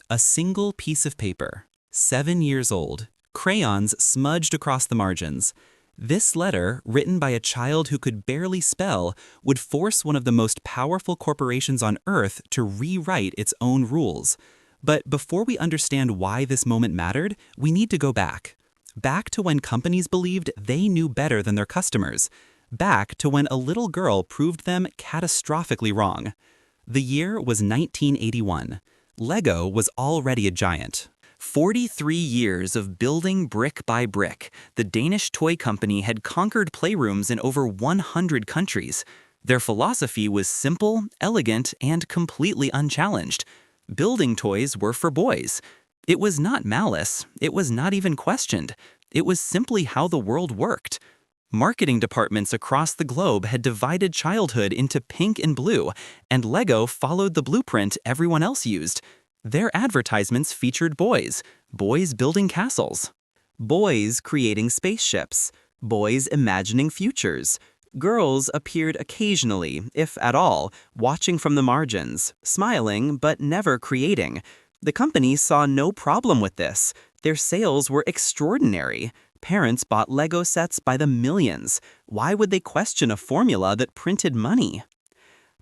A single piece of paper, 7 years old, crayons smudged across the margins. This letter, written by a child who could barely spell, would force one of the most powerful corporations on Earth to rewrite its own rules. But before we understand why this moment mattered, we need to go back. Back to when companies believed they knew better than their customers. Back to when a little girl proved them catastrophically wrong. The year was 1981. Lego was already a giant. 43 years of building brick by brick, the Danish toy company had conquered playrooms in over 100 countries. Their philosophy was simple, elegant, and completely unchallenged. Building toys were for boys. It was not malice. It was not even questioned. It was simply how the world worked. Marketing departments across the globe had divided childhood into pink and blue, and Lego followed the blueprint everyone else used. Their advertisements featured boys building castles, boys creating spaceships, boys imagining futures. Girls appeared occasionally, if at all, watching from the margins, smiling but never creating. The company saw no problem with this. Their sales were extraordinary. Parents bought Lego sets by the millions. Why would they question a formula that printed money?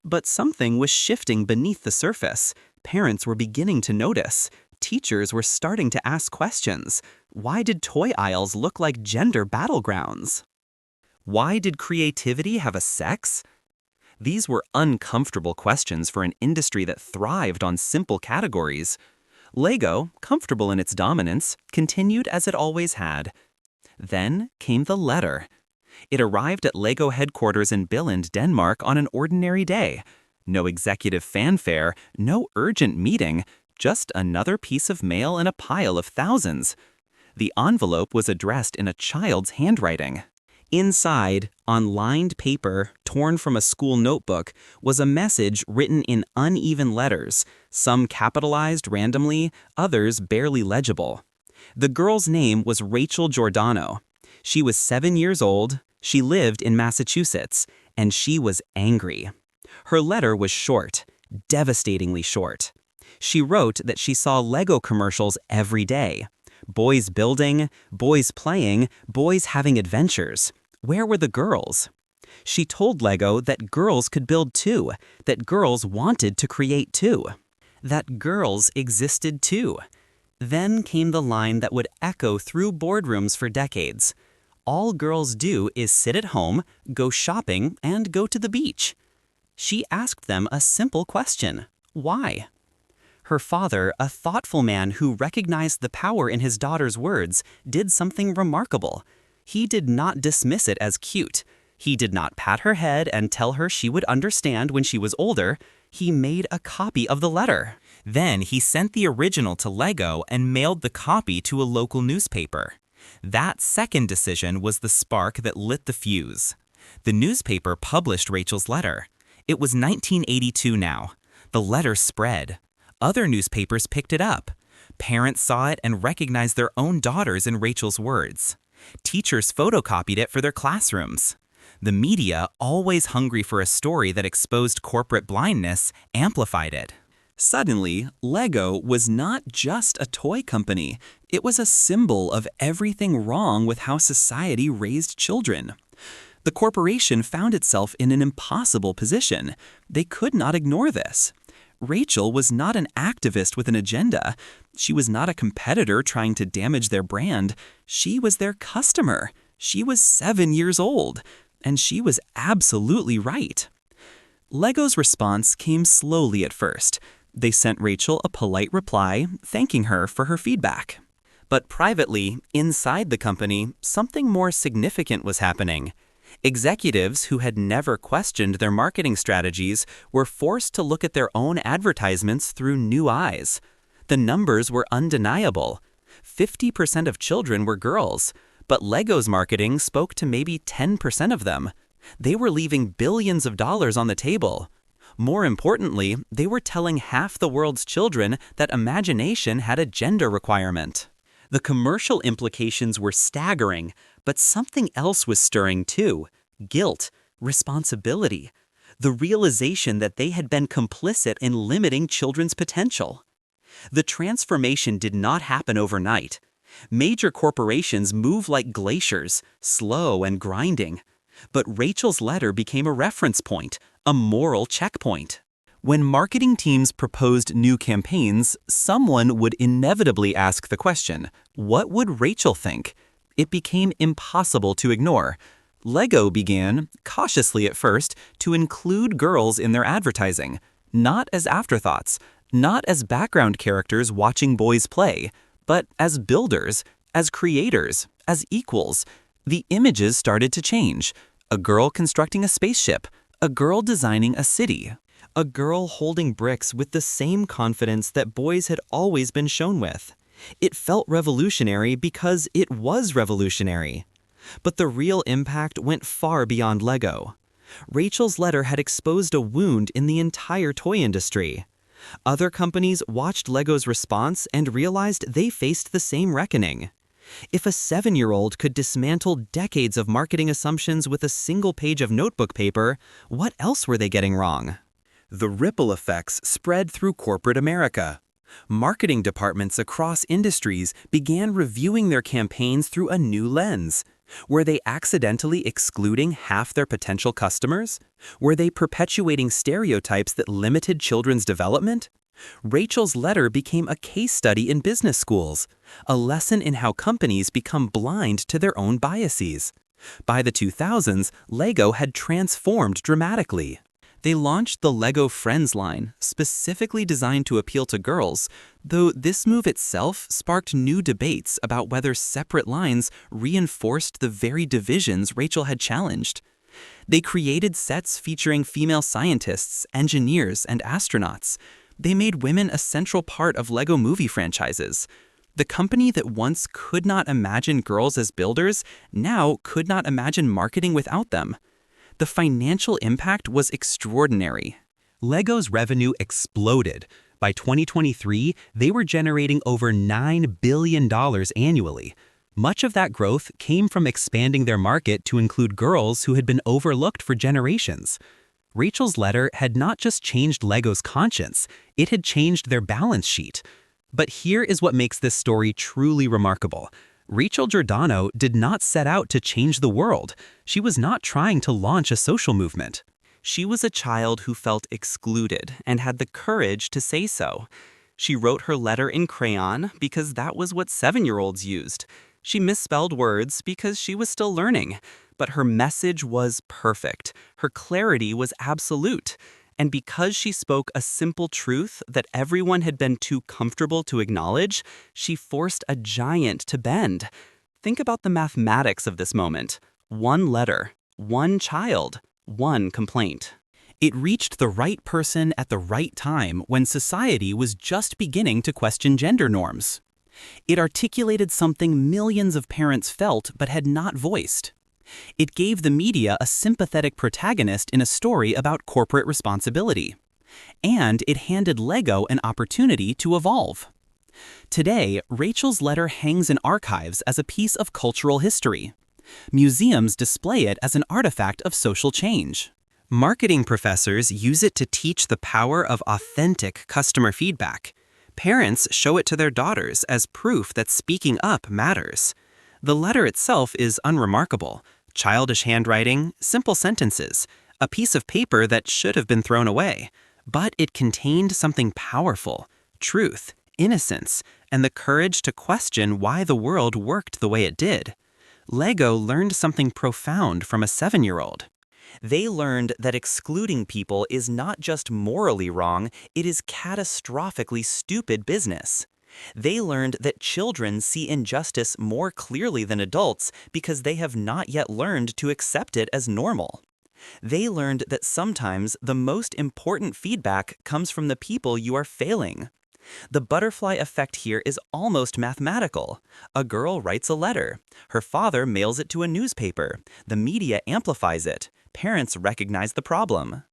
But something was shifting beneath the surface. Parents were beginning to notice. Teachers were starting to ask questions. Why did toy aisles look like gender battlegrounds? Why did creativity have a sex? These were uncomfortable questions for an industry that thrived on simple categories. Lego, comfortable in its dominance, continued as it always had. Then came the letter. It arrived at Lego headquarters in Billund, Denmark on an ordinary day. No executive fanfare, no urgent meeting, just another piece of mail in a pile of thousands. The envelope was addressed in a child's handwriting. Inside, on lined paper torn from a school notebook, was a message written in uneven letters, some capitalized randomly, others barely legible. The girl's name was Rachel Giordano. She was 7 years old, she lived in Massachusetts, and she was angry. Her letter was short, devastatingly short. She wrote that she saw Lego commercials every day. Boys building, boys playing, boys having adventures. Where were the girls? She told Lego that girls could build too, that girls wanted to create too, that girls existed too. Then came the line that would echo through boardrooms for decades. All girls do is sit at home, go shopping, and go to the beach. She asked them a simple question: why? Her father, a thoughtful man who recognized the power in his daughter's words, did something remarkable. He did not dismiss it as cute. He did not pat her head and tell her she would understand when she was older. He made a copy of the letter. Then he sent the original to Lego and mailed the copy to a local newspaper. That second decision was the spark that lit the fuse. The newspaper published Rachel's letter. It was 1982 now. The letter spread. Other newspapers picked it up. Parents saw it and recognized their own daughters in Rachel's words. Teachers photocopied it for their classrooms. The media, always hungry for a story that exposed corporate blindness, amplified it. Suddenly, Lego was not just a toy company. It was a symbol of everything wrong with how society raised children. The corporation found itself in an impossible position. They could not ignore this. Rachel was not an activist with an agenda. She was not a competitor trying to damage their brand. She was their customer. She was 7 years old. And she was absolutely right. Lego's response came slowly at first. They sent Rachel a polite reply, thanking her for her feedback. But privately, inside the company, something more significant was happening. Executives who had never questioned their marketing strategies were forced to look at their own advertisements through new eyes. The numbers were undeniable. 50% of children were girls, but Lego's marketing spoke to maybe 10% of them. They were leaving billions of dollars on the table. More importantly, they were telling half the world's children that imagination had a gender requirement. The commercial implications were staggering, but something else was stirring too: guilt, responsibility, the realization that they had been complicit in limiting children's potential. The transformation did not happen overnight. Major corporations move like glaciers, slow and grinding. But Rachel's letter became a reference point, a moral checkpoint. When marketing teams proposed new campaigns, someone would inevitably ask the question, what would Rachel think? It became impossible to ignore. Lego began, cautiously at first, to include girls in their advertising, not as afterthoughts, not as background characters watching boys play, but as builders, as creators, as equals. The images started to change. A girl constructing a spaceship, a girl designing a city, a girl holding bricks with the same confidence that boys had always been shown with. It felt revolutionary because it was revolutionary. But the real impact went far beyond Lego. Rachel's letter had exposed a wound in the entire toy industry. Other companies watched Lego's response and realized they faced the same reckoning. If a 7-year-old could dismantle decades of marketing assumptions with a single page of notebook paper, what else were they getting wrong? The ripple effects spread through corporate America. Marketing departments across industries began reviewing their campaigns through a new lens. Were they accidentally excluding half their potential customers? Were they perpetuating stereotypes that limited children's development? Rachel's letter became a case study in business schools, a lesson in how companies become blind to their own biases. By the 2000s, Lego had transformed dramatically. They launched the Lego Friends line, specifically designed to appeal to girls, though this move itself sparked new debates about whether separate lines reinforced the very divisions Rachel had challenged. They created sets featuring female scientists, engineers, and astronauts. They made women a central part of Lego movie franchises. The company that once could not imagine girls as builders now could not imagine marketing without them. The financial impact was extraordinary. Lego's revenue exploded. By 2023, they were generating over $9 billion annually. Much of that growth came from expanding their market to include girls who had been overlooked for generations. Rachel's letter had not just changed Lego's conscience, it had changed their balance sheet. But here is what makes this story truly remarkable. Rachel Giordano did not set out to change the world. She was not trying to launch a social movement. She was a child who felt excluded and had the courage to say so. She wrote her letter in crayon because that was what 7-year-olds used. She misspelled words because she was still learning. But her message was perfect. Her clarity was absolute. And because she spoke a simple truth that everyone had been too comfortable to acknowledge, she forced a giant to bend. Think about the mathematics of this moment. One letter, one child, one complaint. It reached the right person at the right time when society was just beginning to question gender norms. It articulated something millions of parents felt but had not voiced. It gave the media a sympathetic protagonist in a story about corporate responsibility. And it handed Lego an opportunity to evolve. Today, Rachel's letter hangs in archives as a piece of cultural history. Museums display it as an artifact of social change. Marketing professors use it to teach the power of authentic customer feedback. Parents show it to their daughters as proof that speaking up matters. The letter itself is unremarkable. Childish handwriting, simple sentences, a piece of paper that should have been thrown away. But it contained something powerful, truth, innocence, and the courage to question why the world worked the way it did. Lego learned something profound from a 7-year-old. They learned that excluding people is not just morally wrong, it is catastrophically stupid business. They learned that children see injustice more clearly than adults because they have not yet learned to accept it as normal. They learned that sometimes the most important feedback comes from the people you are failing. The butterfly effect here is almost mathematical. A girl writes a letter. Her father mails it to a newspaper. The media amplifies it. Parents recognize the problem.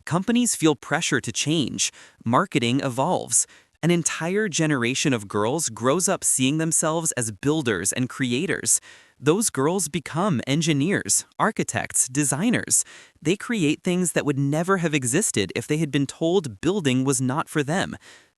Companies feel pressure to change. Marketing evolves. An entire generation of girls grows up seeing themselves as builders and creators. Those girls become engineers, architects, designers. They create things that would never have existed if they had been told building was not for them.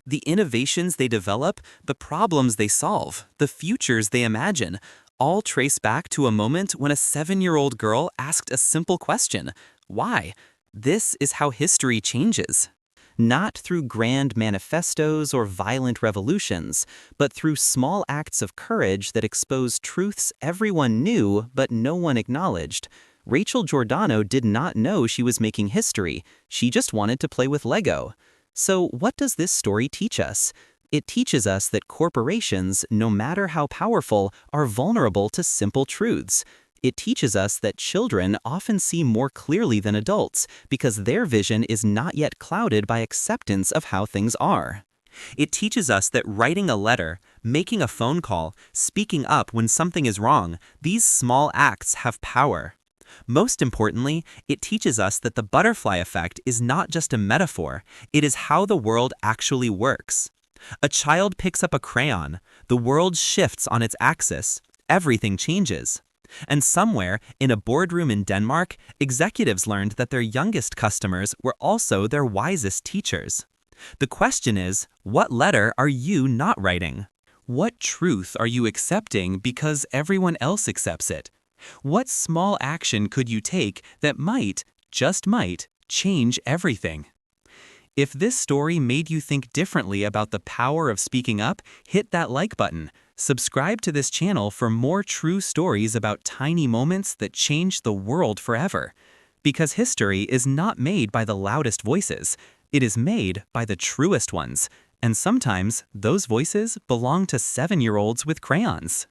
The innovations they develop, the problems they solve, the futures they imagine, all trace back to a moment when a 7-year-old girl asked a simple question: why? This is how history changes. Not through grand manifestos or violent revolutions, but through small acts of courage that expose truths everyone knew but no one acknowledged. Rachel Giordano did not know she was making history. She just wanted to play with Lego. So what does this story teach us? It teaches us that corporations, no matter how powerful, are vulnerable to simple truths. It teaches us that children often see more clearly than adults because their vision is not yet clouded by acceptance of how things are. It teaches us that writing a letter, making a phone call, speaking up when something is wrong, these small acts have power. Most importantly, it teaches us that the butterfly effect is not just a metaphor, it is how the world actually works. A child picks up a crayon, the world shifts on its axis, everything changes. And somewhere, in a boardroom in Denmark, executives learned that their youngest customers were also their wisest teachers. The question is, what letter are you not writing? What truth are you accepting because everyone else accepts it? What small action could you take that might, just might, change everything? If this story made you think differently about the power of speaking up, hit that like button. Subscribe to this channel for more true stories about tiny moments that change the world forever. Because history is not made by the loudest voices, it is made by the truest ones. And sometimes those voices belong to 7-year-olds with crayons.